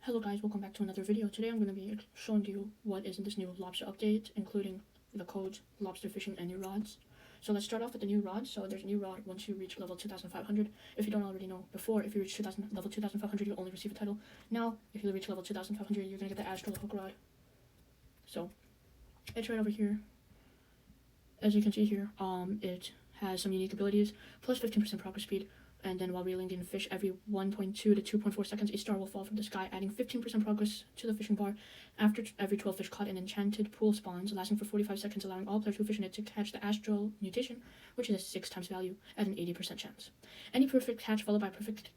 Hello guys, welcome back to another video. Today I'm going to be showing you what is in this new Lobster update, including the codes, Lobster fishing, and new rods. So let's start off with the new rod. So there's a new rod once you reach level 2500. If you don't already know, before, if you reach level 2500, you only receive a title. Now, if you reach level 2500, you're going to get the Astral hook rod. So, it's right over here. As you can see here, it has some unique abilities, plus 15% progress speed. And then while reeling in fish every 1.2 to 2.4 seconds, a star will fall from the sky, adding 15% progress to the fishing bar. After every 12 fish caught, an enchanted pool spawns, lasting for 45 seconds, allowing all players who fish in it to catch the astral mutation, which is a 6 times value at an 80% chance. Any perfect catch followed by perfect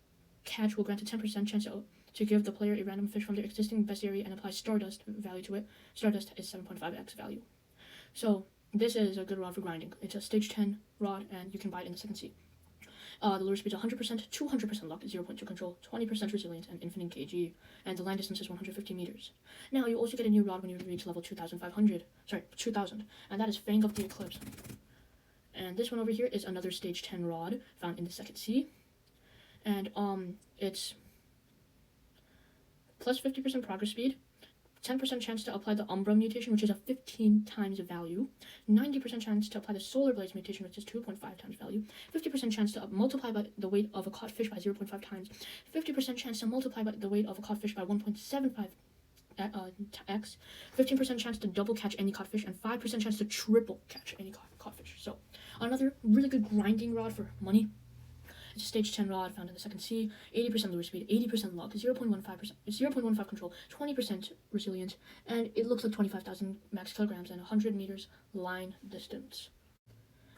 catch will grant a 10% chance to give the player a random fish from their existing bestiary and apply Stardust value to it. Stardust is 7.5x value. So this is a good rod for grinding. It's a stage 10 rod, and you can buy it in the second sea. The lure speed is 100%, 200% luck, 0.2 control, 20% resilience, and infinite kg, and the land distance is 150 meters. Now, you also get a new rod when you reach level 2000, and that is Fang of the Eclipse. And this one over here is another stage 10 rod found in the second sea, and it's plus 50% progress speed, 10% chance to apply the Umbra mutation, which is a 15 times value, 90% chance to apply the Solar Blaze mutation, which is 2.5 times value, 50% chance to multiply by the weight of a caught fish by 0.5 times, 50% chance to multiply by the weight of a caught fish by 1.75 x, 15% chance to double catch any caught fish, and 5% chance to triple catch any caught fish. So, another really good grinding rod for money. It's a stage 10 rod found in the second sea, 80% lure speed, 80% luck, 0.15 control, 20% resilience, and it looks like 25,000 max kilograms and 100 meters line distance.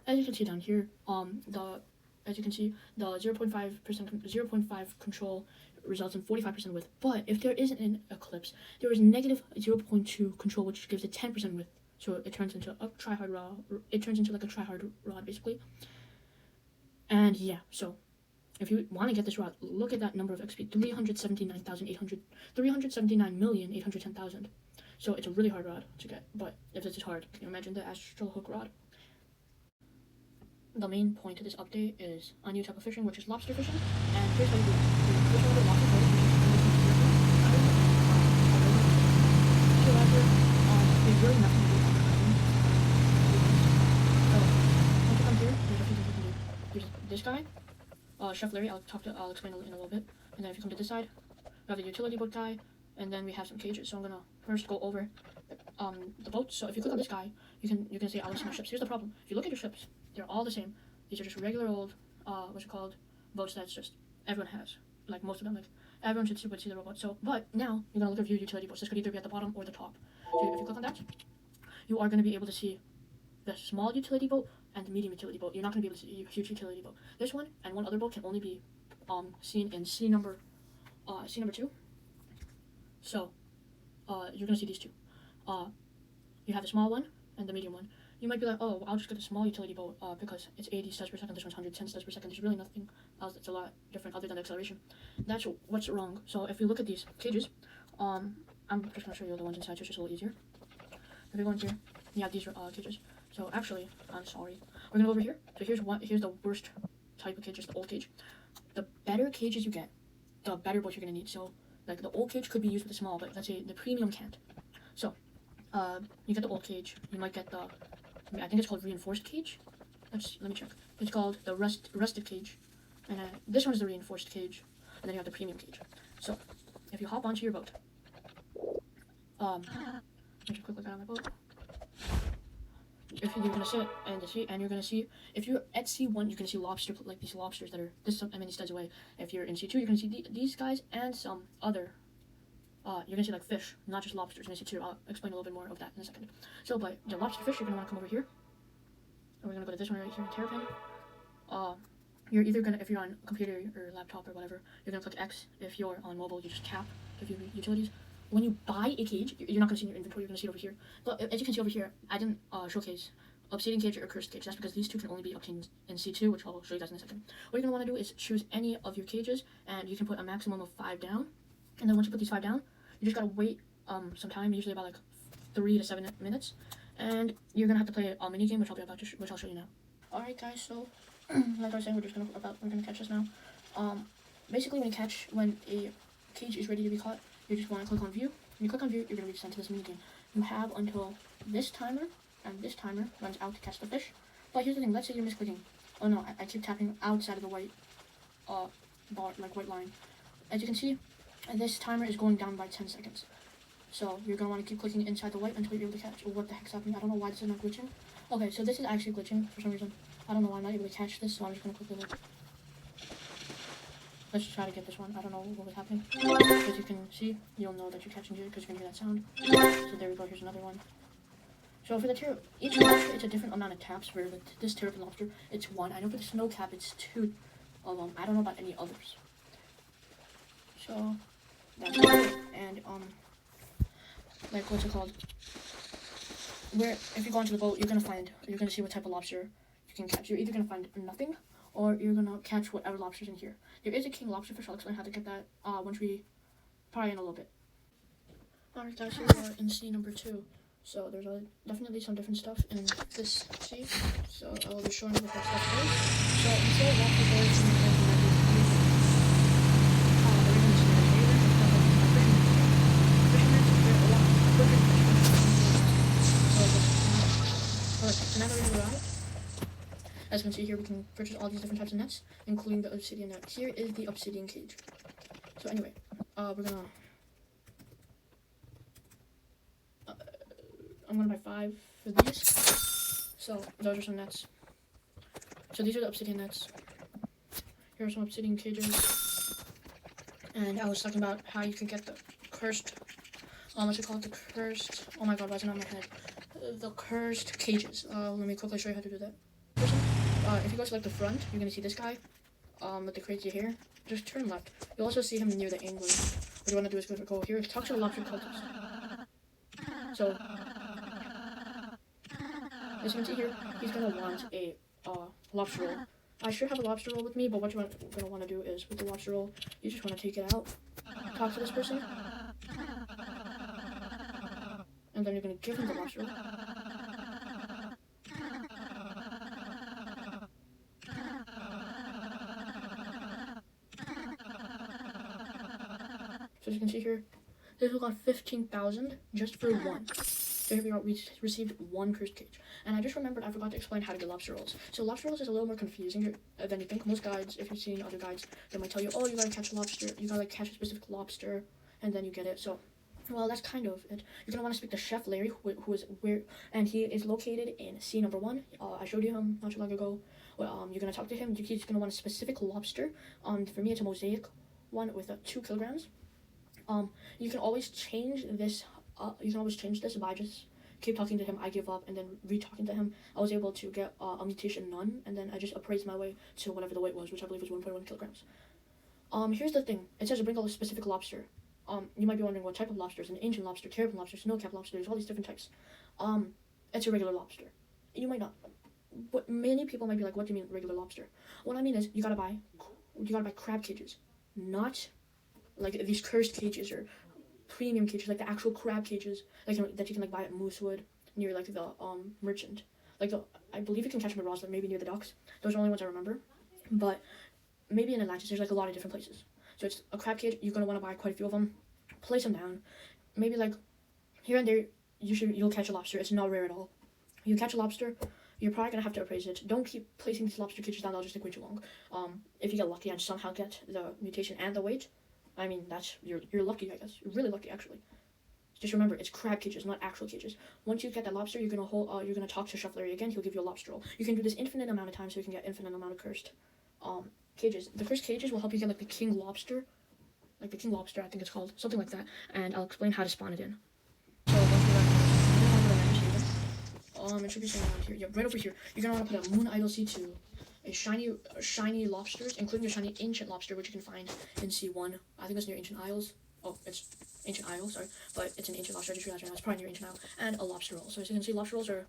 As you can see down here, the 0.5 control results in 45% width, but if there isn't an eclipse, there is negative 0.2 control, which gives it 10% width, so it turns into a try-hard rod. It turns into like a try-hard rod, basically. And yeah, so if you want to get this rod, look at that number of XP, 379,810,000. So it's a really hard rod to get, but if this is hard, can you imagine the Astral hook rod? The main point of this update is a new type of fishing, which is lobster fishing, and here's how you do it. You fish over the lobster fishing, there's really nothing to do on the island. So, once you come here, there's a few things you can do. There's this guy, Chef Larry, I'll explain in a little bit. And then if you come to this side, we have the utility boat guy, and then we have some cages. So I'm gonna first go over the boats. So if you click on this guy, you can see all my ships. Here's the problem: if you look at your ships, they're all the same. These are just regular old boats that's just everyone has. Like most of them, like everyone would see the robot. So, but now you're gonna look at view utility boats. This could either be at the bottom or the top. So if you click on that, you are gonna be able to see the small utility boat and the medium utility boat. You're not going to be able to see a huge utility boat. This one and one other boat can only be seen in sea number 2. So you're going to see these two. You have the small one and the medium one. You might be like, oh, I'll just get the small utility boat because it's 80 steps per second. This one's 110 steps per second. There's really nothing else that's a lot different other than the acceleration. That's what's wrong. So if you look at these cages, I'm just going to show you the ones inside so it's just a little easier. If you go in here, you have these cages. So actually, I'm sorry. We're gonna go over here. So here's the worst type of cage, just the old cage. The better cages you get, the better boats you're gonna need. So like the old cage could be used with the small, but let's say the premium can't. So you get the old cage. You might get I think it's called reinforced cage. Let me check. It's called the rusted cage, and this one is the reinforced cage, and then you have the premium cage. So if you hop onto your boat, let me just quick look at my boat. If you're gonna sit in the sea, and you're gonna see, if you're at C1, you can see lobster, like these lobsters that are this many steps away. If you're in C2, you're gonna see these guys and some other. You're gonna see like fish, not just lobsters. In C2, I'll explain a little bit more of that in a second. So, but the lobster fish, you're gonna want to come over here, and we're gonna go to this one right here, Terrapin. You're either gonna, if you're on computer or laptop or whatever, you're gonna click X. If you're on mobile, you just tap to view utilities. When you buy a cage, you're not going to see in your inventory, you're going to see it over here. But as you can see over here, I didn't showcase Obsidian Cage or Cursed Cage. That's because these two can only be obtained in C2, which I'll show you guys in a second. What you're going to want to do is choose any of your cages, and you can put a maximum of 5 down. And then once you put these 5 down, you just got to wait some time, usually about like 3 to 7 minutes. And you're going to have to play a mini game, which I'll show you now. Alright guys, so like I was saying, we're gonna catch this now. Basically when a cage is ready to be caught, you just want to click on view. When you click on view, you're going to be sent to this mini game. You have until this timer, and this timer runs out to catch the fish. But here's the thing, let's say you're misclicking. Oh no, I keep tapping outside of the white bar, like white line. As you can see, this timer is going down by 10 seconds. So you're going to want to keep clicking inside the white until you're able to catch. What the heck's happening? I don't know why this is not glitching. Okay, so this is actually glitching for some reason. I don't know why I'm not able to catch this, so I'm just going to quickly look. Let's try to get this one. I don't know what was happening. As you can see, you'll know that you're catching it because you're going to hear that sound. So there we go, here's another one. So for the each lobster, it's a different amount of taps. For this terrapin lobster, it's 1. I know for the snow cap, it's 2 of them. I don't know about any others. So that's it. And like what's it called? Where if you go into the boat, you're gonna see what type of lobster you can catch. You're either gonna find nothing, or you're gonna catch whatever lobster's in here. There is a king lobster fish. I'll explain how to get that once we probably in a little bit. Alright guys, here we are in sea number 2. So there's definitely some different stuff in this sea. So I'll be showing you what that stuff is. So instead of lobster boards and now that we have arrived, as you can see here, we can purchase all these different types of nets, including the obsidian net. Here is the obsidian cage. So anyway, we're gonna I'm gonna buy 5 for these. So those are some nets. So these are the obsidian nets. Here are some obsidian cages. And I was talking about how you can get the cursed, what's it called? The cursed, oh my god, why is it not in my head? The cursed cages. Let me quickly show you how to do that. If you go to like the front, you're gonna see this guy, with the crazy hair. Just turn left. You'll also see him near the angler. What you wanna do is go here, talk to the lobster cultist. So, as you can see here, he's gonna want a lobster roll. I should have a lobster roll with me, but what you're gonna want to do is with the lobster roll, you just want to take it out, talk to this person, and then you're gonna give him the lobster roll. So as you can see here, this has got 15,000 just for one. So here we are, we received 1 cursed cage. And I just remembered I forgot to explain how to get lobster rolls. So lobster rolls is a little more confusing than you think. Most guides, if you've seen other guides, they might tell you, oh, you gotta catch a lobster, you gotta like catch a specific lobster, and then you get it. So, well, that's kind of it. You're gonna want to speak to Chef Larry, who is where, and he is located in sea number 1. I showed you him not too long ago. Well, you're gonna talk to him. He's gonna want a specific lobster. For me, it's a mosaic one with 2 kilograms. You can always change this. You can always change this by just keep talking to him. I give up and then re-talking to him. I was able to get a mutation none, and then I just appraised my way to whatever the weight was, which I believe was 1.1 kilograms. Here's the thing. It says to bring a specific lobster. You might be wondering what type of lobster. It's an ancient lobster, terrapin lobster, snow-cap lobster. There's all these different types. It's a regular lobster. You might not. But many people might be like, what do you mean regular lobster? What I mean is you gotta buy crab cages, not like these cursed cages or premium cages, like the actual crab cages, like that you can like buy at Moosewood near like the merchant. Like I believe you can catch them at Roslyn, maybe near the docks. Those are the only ones I remember. But maybe in Atlantis, there's like a lot of different places. So it's a crab cage. You're gonna want to buy quite a few of them. Place them down. Maybe like here and there, you'll catch a lobster. It's not rare at all. You catch a lobster, you're probably gonna have to appraise it. Don't keep placing these lobster cages down. They'll just take way too long. If you get lucky and somehow get the mutation and the weight, I mean, that's you're lucky, I guess. You're really lucky, actually. Just remember, it's crab cages, not actual cages. Once you get that lobster, you're gonna talk to Chef Larry again. He'll give you a lobster roll. You can do this infinite amount of times, so you can get infinite amount of cursed cages. The cursed cages will help you get like the king lobster, I think it's called, something like that. And I'll explain how to spawn it in. So once we're it should be somewhere around here. Yeah, right over here. You're gonna want to put a moon idol C2. Shiny lobsters, including a shiny ancient lobster, which you can find in C1. I think it's near Ancient Isles. Oh, it's Ancient Isle, sorry. But it's an ancient lobster. I just realized right now. It's probably near Ancient Isle. And a lobster roll. So as you can see, lobster rolls are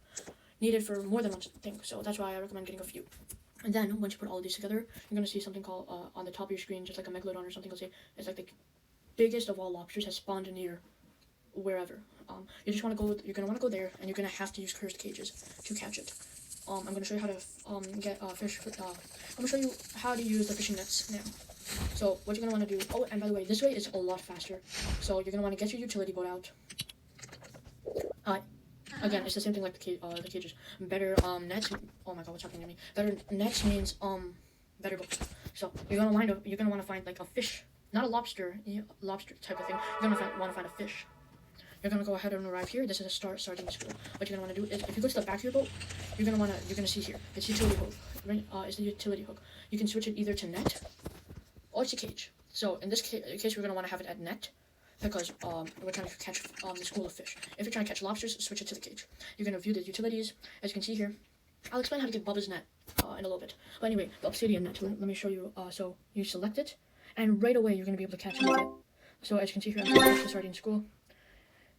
needed for more than one thing. So that's why I recommend getting a few. And then, once you put all of these together, you're going to see something called, on the top of your screen, just like a megalodon or something. It'll say, it's like the biggest of all lobsters has spawned near wherever. You just want to go, you're going to want to go there, and you're going to have to use cursed cages to catch it. I'm going to show you how to get fish. I'm going to show you how to use the fishing nets now. So what you're gonna want to do, oh, and by the way, this way is a lot faster. So you're gonna want to get your utility boat out. Again, it's the same thing like the cages. Better nets. Oh my god, what's happening to me? Better nets means better boat. So you're gonna want to find like a fish, not a lobster, lobster type of thing. You're gonna want to find a fish. You're gonna go ahead and arrive here. This is a sardine school. What you're gonna want to do is, if you go to the back of your boat, you're gonna see here. It's utility hook. Right? It's the utility hook. You can switch it either to net or to cage. So in this case, we're gonna want to have it at net because we're trying to catch the school of fish. If you're trying to catch lobsters, switch it to the cage. You're gonna view the utilities. As you can see here, I'll explain how to get Bubba's net in a little bit. But anyway, the obsidian net. Let me show you. So you select it, and right away you're gonna be able to catch it with it. So as you can see here, I'm gonna catch the sardine school.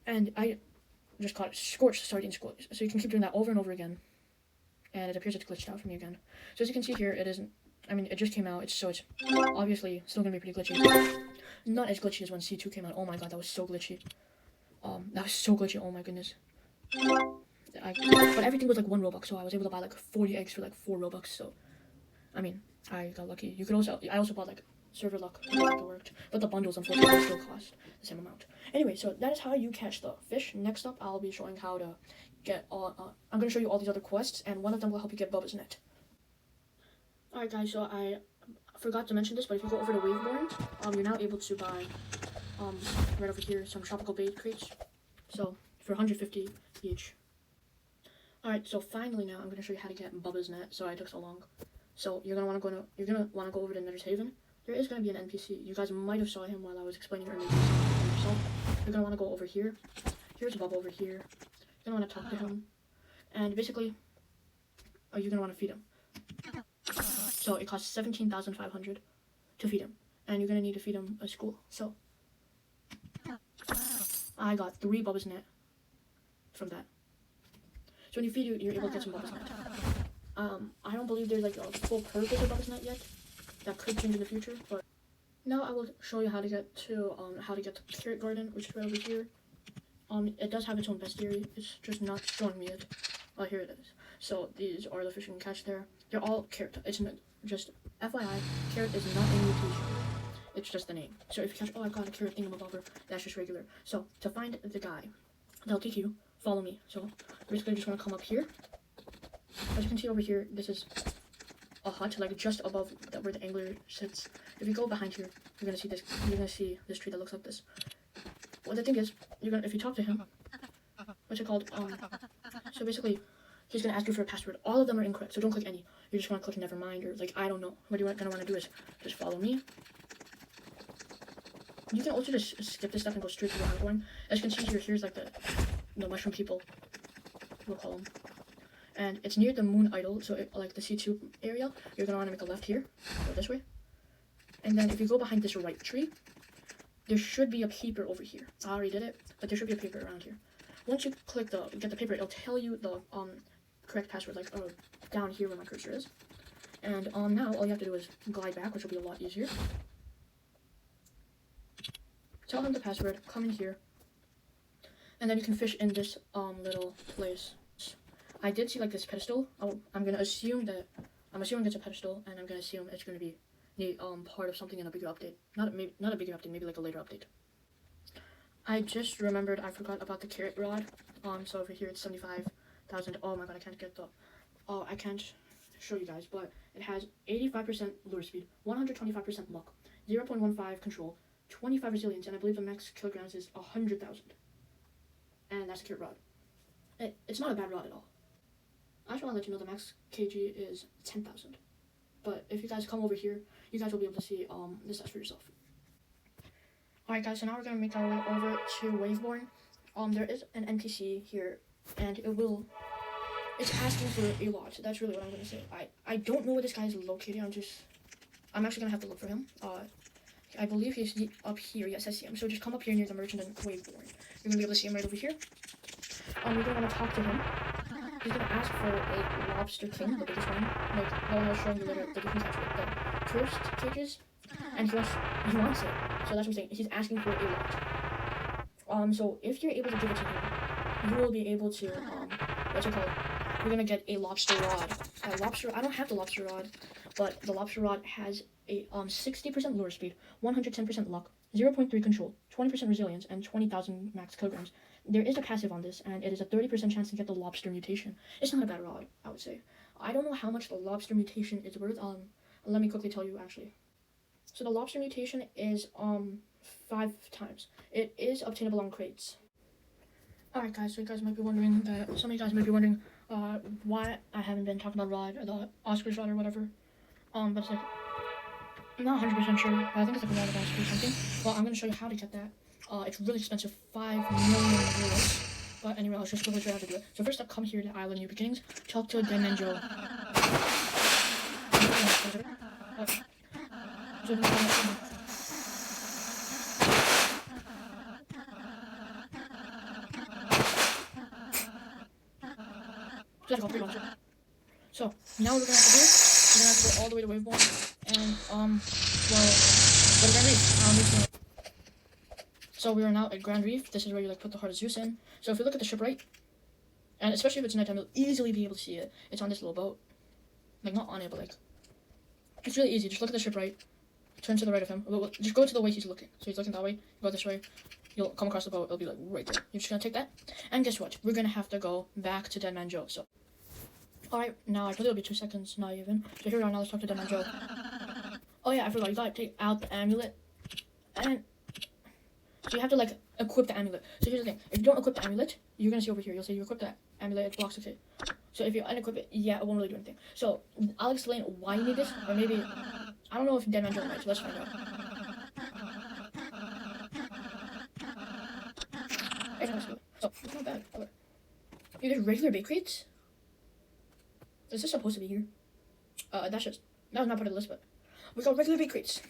And I just caught it scorched sardine school. So you can keep doing that over and over again. And it appears it's glitched out for me again. So as you can see here, it isn't, I mean, it just came out. It's obviously still going to be pretty glitchy. Not as glitchy as when C2 came out. Oh my god, that was so glitchy. That was so glitchy, oh my goodness. But everything was like 1 Robux, so I was able to buy like 40 eggs for like 4 Robux. So, I mean, I got lucky. You could also, I also bought like server luck. That worked. But the bundles, unfortunately, still cost the same amount. Anyway, so that is how you catch the fish. Next up, I'll be showing how to get I'm going to show you all these other quests, and one of them will help you get Bubba's net. Alright guys, so I forgot to mention this, but if you go over to Waveborn, you're now able to buy, right over here, some tropical bait crates. So, for 150 each. Alright, so finally now, I'm going to show you how to get Bubba's net. Sorry it took so long. So, you're going to want to go over to Nether's Haven. There is going to be an NPC. You guys might have saw him while I was explaining earlier. You're going to want to go over here. Here's Bubba over here. You're going to want to talk to him. And basically, you're going to want to feed him. So it costs 17,500 to feed him. And you're going to need to feed him a school. So, I got 3 Bubba's net from that. So when you feed, you're able to get some Bubba's net. I don't believe there's like a full purpose of Bubba's net yet. That could change in the future, but now I will show you how to get to the carrot garden, which is right over here. It does have its own bestiary. It's just not showing me it. Oh, here it is. So these are the fish you can catch there. They're all carrot. It's just FYI, carrot is not a mutation. It's just the name. So if you catch, oh, I got a carrot thingamabobber, that's just regular. So to find the guy, they'll teach you. Follow me. So basically, just want to come up here. As you can see over here, this is a hut, like just above where the angler sits. If you go behind here, you're gonna see this. You're gonna see this tree that looks like this. Well, the thing is, if you talk to him, what's it called? So basically, he's gonna ask you for a password. All of them are incorrect, so don't click any. You're just gonna click never mind, or like I don't know. What you're gonna want to do is just follow me. You can also just skip this stuff and go straight to where I'm going. As you can see here, here's like the mushroom people, we'll call them. And it's near the moon idol, so like the C2 area. You're gonna want to make a left here, go this way. And then if you go behind this right tree, there should be a paper over here. I already did it, but there should be a paper around here. Once you get the paper, it'll tell you the correct password, like down here where my cursor is. And now all you have to do is glide back, which will be a lot easier. Tell him the password, come in here, and then you can fish in this little place. I did see like this pedestal. I'm assuming it's a pedestal, and I'm gonna assume it's gonna be part of something in a bigger update. Not a bigger update, maybe like a later update. I just remembered I forgot about the carrot rod. So over here it's 75,000. Oh my god, I can't get the. I can't show you guys, but it has 85% lure speed, 125% luck, 0.15 control, 25 resilience, and I believe the max kilograms is 100,000. And that's a carrot rod. It's not a bad rod at all. I just want to let you know the max kg is 10,000. But if you guys come over here, you guys will be able to see this stats for yourself. Alright guys, so now we're going to make our way over to Waveborn. There is an NPC here, and it's asking for a lot. That's really what I'm going to say. I don't know where this guy is located. I'm actually going to have to look for him. I believe he's up here. Yes, I see him. So just come up here near the merchant and Waveborn. You're going to be able to see him right over here. You're going to want to talk to him. He's going to ask for a lobster king, the biggest one. Like the one I was showing you later, that you can catch with the cursed cages. And he wants it. So that's what I'm saying. He's asking for a lot. So if you're able to give it to him, you will be able to, what's it called? You're going to get a lobster rod. I don't have the lobster rod, but the lobster rod has a 60% lure speed, 110% luck, 0.3 control, 20% resilience, and 20,000 max kilograms. There is a passive on this, and it is a 30% chance to get the Lobster mutation. It's not a bad rod, I would say. I don't know how much the Lobster mutation is worth. Let me quickly tell you actually. So the Lobster mutation is 5 times. It is obtainable on crates. Alright guys, so you guys might be wondering some of you guys might be wondering why I haven't been talking about rod, or the Oscar's rod or whatever. But it's like, I'm not 100% sure, but I think it's like a rod of Oscar or something. Well, I'm gonna show you how to get that. It's really expensive, 5 million euros. But anyway, I'll just quickly show you how to do it. So first up, come here to Island New Beginnings, talk to a Dead Man Joe. So now what we're gonna have to do, we're gonna have to go all the way to Wavebourne and well, go to Grand Reef. So we are now at Grand Reef. This is where you like put the Heart of Zeus in. So if you look at the ship right, and especially if it's nighttime, you'll easily be able to see it. It's on this little boat, like not on it, but like it's really easy. Just look at the ship right, turn to the right of him. Just go to the way he's looking. So he's looking that way. Go this way. You'll come across the boat. It'll be like right there. You're just gonna take that. And guess what? We're gonna have to go back to Dead Man Joe. So, alright, now I believe it'll be 2 seconds, not even. So here we are. Now let's talk to Dead Man Joe. Oh yeah, I forgot. You gotta take out the amulet, and so you have to like equip the amulet. So here's the thing: if you don't equip the amulet, you're gonna see over here. You'll say you equip the amulet. It blocks it. So if you unequip it, yeah, it won't really do anything. So I'll explain why you need this, or maybe I don't know if Dead Man Joe might. So let's find out. So it's not bad. Okay. You get regular bait crates. Is this supposed to be here? That was not part of the list, but we got regular bait crates.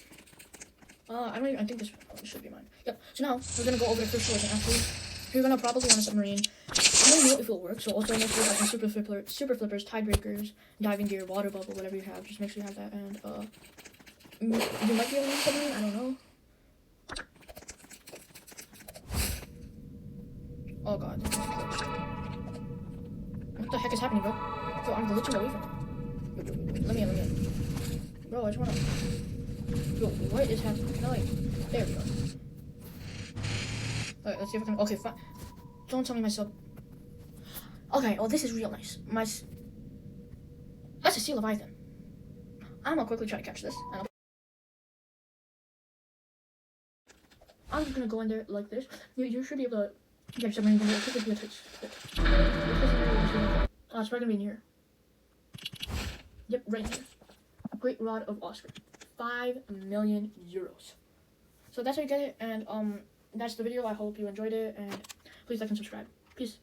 I think this should be mine. Yep. So now we're gonna go over to Fisch and actually you're gonna probably want a submarine. I don't know if it'll work, so also make sure you have super flippers, tide breakers, diving gear, water bubble, whatever you have. Just make sure you have that, and you might be able to use a submarine. I don't know. Oh god. What the heck is happening, bro? Bro, I'm glitching away from him. Let me in. Bro, I just wanna... Yo, what is happening? No, like, there we go. Alright, let's see if I can... Okay, fine. Don't tell me my sub... Okay, oh, this is real nice. That's a sea leviathan. I'm gonna quickly try to catch this. And I'm just gonna go in there like this. You should be able to... Yeah, submarine gonna quickly be a touch. Oh, it's probably gonna be in here. Yep, right here. Great Rod of Oscar. 5 million euros. So that's how you get it, and that's the video. I hope you enjoyed it, and please like and subscribe. Peace.